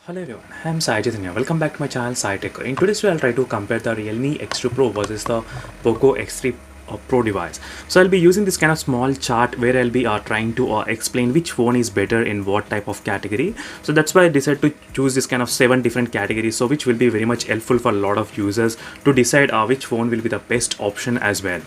Hello everyone, I am Sai Chaitanya. Welcome back to my channel Sai Tech. In today's video, I'll try to compare the Realme X2 Pro versus the Poco X3 Pro device. So I'll be using this kind of small chart where I'll be trying to explain which phone is better in what type of category. So that's why I decided to choose this kind of 7 different categories, so which will be very much helpful for a lot of users to decide which phone will be the best option as well.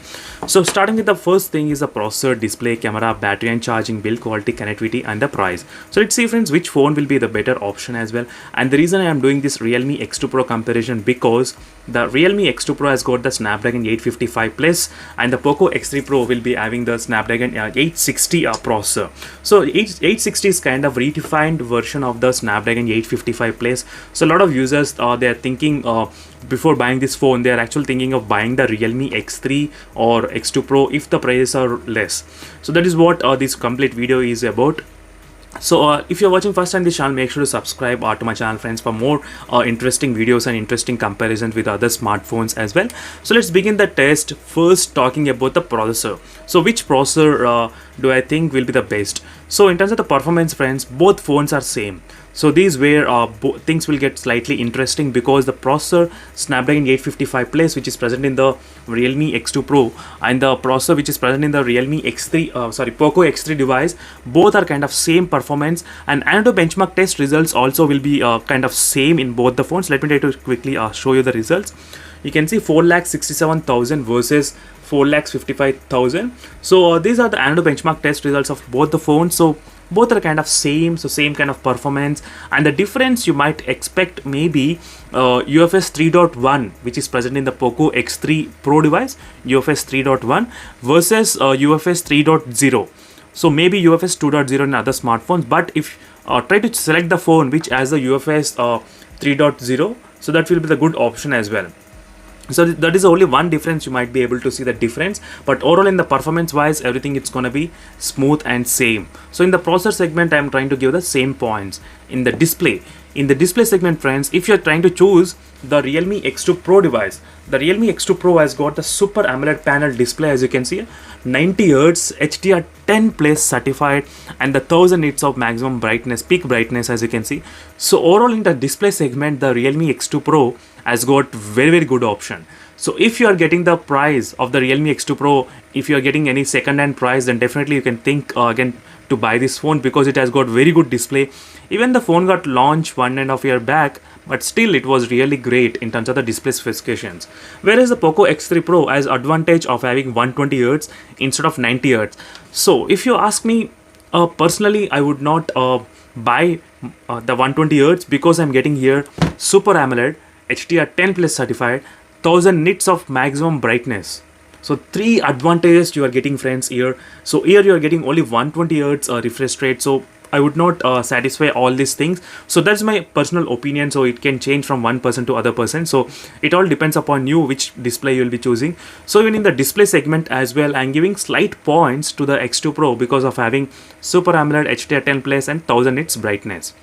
So starting with the first thing is the processor, display, camera, battery and charging, build quality, connectivity and the price. So let's see friends which phone will be the better option as well. And the reason I am doing this Realme X2 Pro comparison because the Realme X2 Pro has got the Snapdragon 855 plus and the Poco X3 Pro will be having the Snapdragon 860 processor. So 860 is kind of redefined version of the Snapdragon 855 plus. So a lot of users they are thinking before buying this phone, they are actually thinking of buying the Realme X3 or X2 Pro if the prices are less. So that is what this complete video is about. So if you're watching first time this channel, make sure to subscribe to my channel friends for more interesting videos and interesting comparisons with other smartphones as well. So let's begin the test first talking about the processor. So which processor do I think will be the best? So in terms of the performance friends, both phones are same. So these where things will get slightly interesting because the processor Snapdragon 855 plus which is present in the Realme X2 Pro and the processor which is present in the Realme X3 Poco X3 device, both are kind of same performance, and Antutu benchmark test results also will be kind of same in both the phones. Let me try to quickly show you the results. You can see 4,67,000 versus 4,55,000. So these are the Antutu benchmark test results of both the phones. So both are kind of same, so same kind of performance, and the difference you might expect maybe UFS 3.1 which is present in the Poco X3 Pro device, UFS 3.1 versus UFS 3.0. So maybe UFS 2.0 in other smartphones, but if try to select the phone which has the UFS 3.0, so that will be the good option as well. So that is only one difference, you might be able to see the difference, but overall in the performance wise everything it's gonna be smooth and same. So in the processor segment I am trying to give the same points. In the display segment friends, if you're trying to choose the Realme X2 Pro device, the Realme X2 Pro has got the Super AMOLED panel display, as you can see 90Hz HDR10 plus certified and the 1000 nits of maximum brightness, peak brightness, as you can see. So overall in the display segment the Realme X2 Pro has got very good option. So if you are getting the price of the Realme X2 Pro, if you are getting any second-hand price, then definitely you can think again to buy this phone because it has got very good display. Even the phone got launched 1.5 years back, but still it was really great in terms of the display specifications. Whereas the Poco X3 Pro has advantage of having 120Hz instead of 90Hz. So if you ask me personally, I would not buy the 120Hz because I'm getting here Super AMOLED HDR10 plus certified, 1000 nits of maximum brightness. So 3 advantages you are getting friends here. So here you are getting only 120Hz refresh rate, so I would not satisfy all these things. So that's my personal opinion, so it can change from one person to other person, so it all depends upon you which display you will be choosing. So even in the display segment as well, I'm giving slight points to the X2 Pro because of having Super AMOLED HDR10 plus and 1000 nits brightness.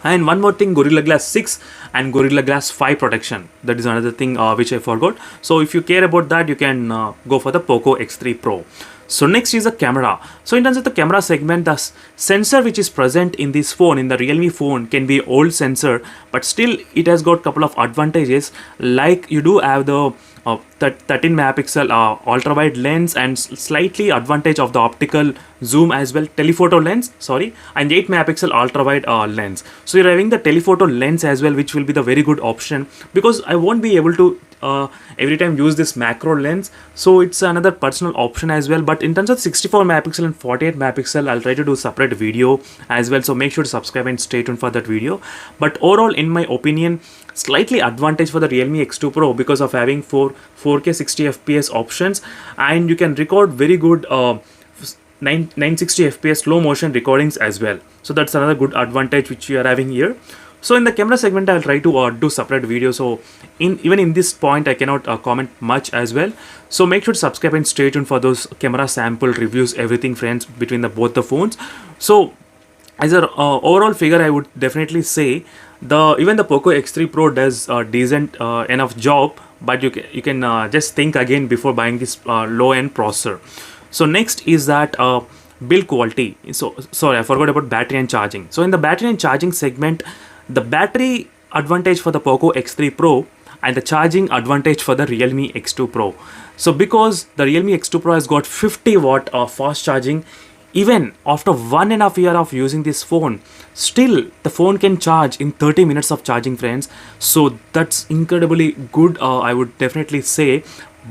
And one more thing, Gorilla Glass 6 and Gorilla Glass 5 protection. That is another thing which I forgot. So if you care about that, you can go for the Poco X3 Pro. So next is the camera. So in terms of the camera segment, the sensor which is present in this phone, in the Realme phone, can be old sensor, but still it has got couple of advantages, like you do have the 13 megapixel ultra wide lens and slightly advantage of the optical zoom as well, telephoto lens, and 8 megapixel ultra wide lens. So you're having the telephoto lens as well, which will be the very good option because I won't be able to every time use this macro lens, so it's another personal option as well. But in terms of 64 megapixel and 48 megapixel, I'll try to do separate video as well, so make sure to subscribe and stay tuned for that video. But overall in my opinion, slightly advantage for the Realme X2 Pro because of having 4K 60 FPS options, and you can record very good 960 FPS slow motion recordings as well. So that's another good advantage which you are having here. So in the camera segment, I'll try to do separate video. So even in this point, I cannot comment much as well. So make sure to subscribe and stay tuned for those camera sample reviews, everything friends, between both the phones. So as an overall figure, I would definitely say even the Poco X3 Pro does a decent enough job, but you can just think again before buying this low-end processor. So next is that build quality. So sorry, I forgot about battery and charging. So in the battery and charging segment, the battery advantage for the Poco X3 Pro, and the charging advantage for the Realme X2 Pro. So because the Realme X2 Pro has got 50 watt of fast charging, even after 1.5 years of using this phone, still the phone can charge in 30 minutes of charging, friends. So that's incredibly good, I would definitely say.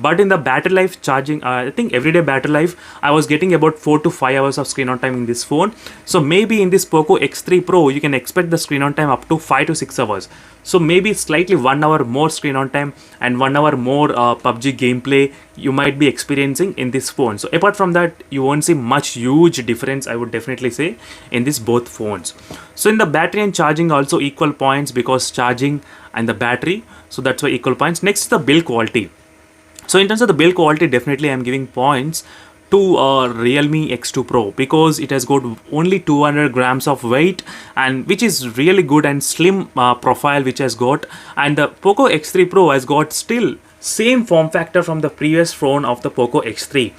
But in the battery life charging, I think everyday battery life, I was getting about 4 to 5 hours of screen on time in this phone. So maybe in this Poco X3 Pro, you can expect the screen on time up to 5 to 6 hours. So maybe slightly 1 hour more screen on time and 1 hour more PUBG gameplay you might be experiencing in this phone. So apart from that, you won't see much huge difference, I would definitely say, in this both phones. So in the battery and charging also equal points, because charging and the battery, so that's why equal points. Next is the build quality. So in terms of the build quality, definitely I'm giving points to Realme X2 Pro, because it has got only 200 grams of weight, and which is really good, and slim profile which has got. And the Poco X3 Pro has got still same form factor from the previous phone of the Poco X3.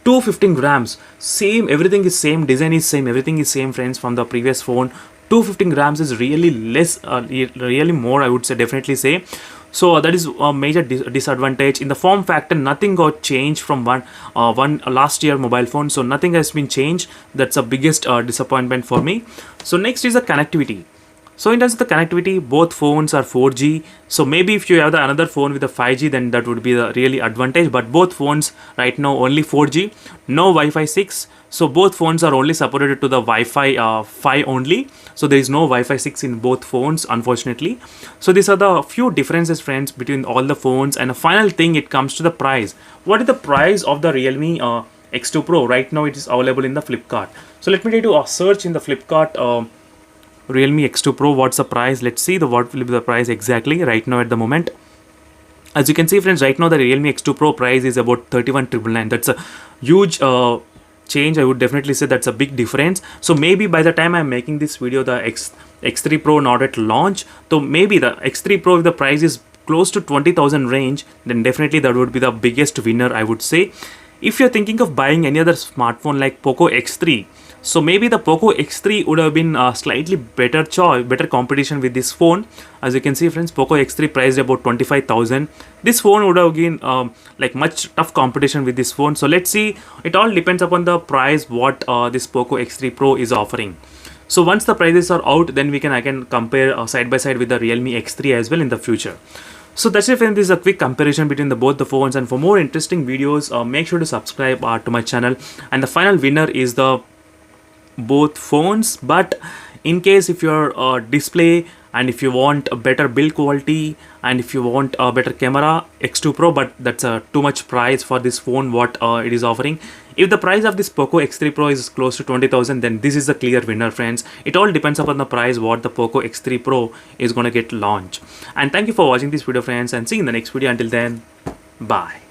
215 grams, same, everything is same, design is same, everything is same, friends, from the previous phone. 215 grams is really less, really more, I would say, definitely say. So that is a major disadvantage. In the form factor, nothing got changed from one last year mobile phone, so nothing has been changed. That's the biggest disappointment for me. So next is the connectivity. So in terms of the connectivity, both phones are 4G. So maybe if you have another phone with a 5G, then that would be the really advantage. But both phones right now only 4G, no Wi-Fi 6. So both phones are only supported to the Wi-Fi 5 only. So there is no Wi-Fi 6 in both phones, unfortunately. So these are the few differences, friends, between all the phones. And a final thing, it comes to the price. What is the price of the Realme X2 Pro? Right now it is available in the Flipkart. So let me try to search in the Flipkart. Realme X2 Pro, what's the price? Let's see what will be the price exactly right now at the moment. As you can see, friends, right now the Realme X2 Pro price is about 31,999. That's a huge change. I would definitely say that's a big difference. So maybe by the time I'm making this video, the X3 Pro not at launch. So maybe the X3 Pro, if the price is close to 20,000 range, then definitely that would be the biggest winner, I would say. If you're thinking of buying any other smartphone like Poco X3, so maybe the Poco X3 would have been a slightly better choice, better competition with this phone. As you can see, friends, Poco X3 priced about 25,000. This phone would have been like much tough competition with this phone. So let's see. It all depends upon the price what this Poco X3 Pro is offering. So once the prices are out, then we can again compare side by side with the Realme X3 as well in the future. So that's it, friends. This is a quick comparison between both the phones. And for more interesting videos, make sure to subscribe to my channel. And the final winner is the both phones. But in case if your display, and if you want a better build quality, and if you want a better camera, X2 Pro, but that's too much price for this phone what it is offering. If the price of this Poco X3 Pro is close to 20,000, then this is the clear winner, friends. It all depends upon the price what the Poco X3 Pro is going to get launched. And thank you for watching this video, friends, and see you in the next video. Until then, bye.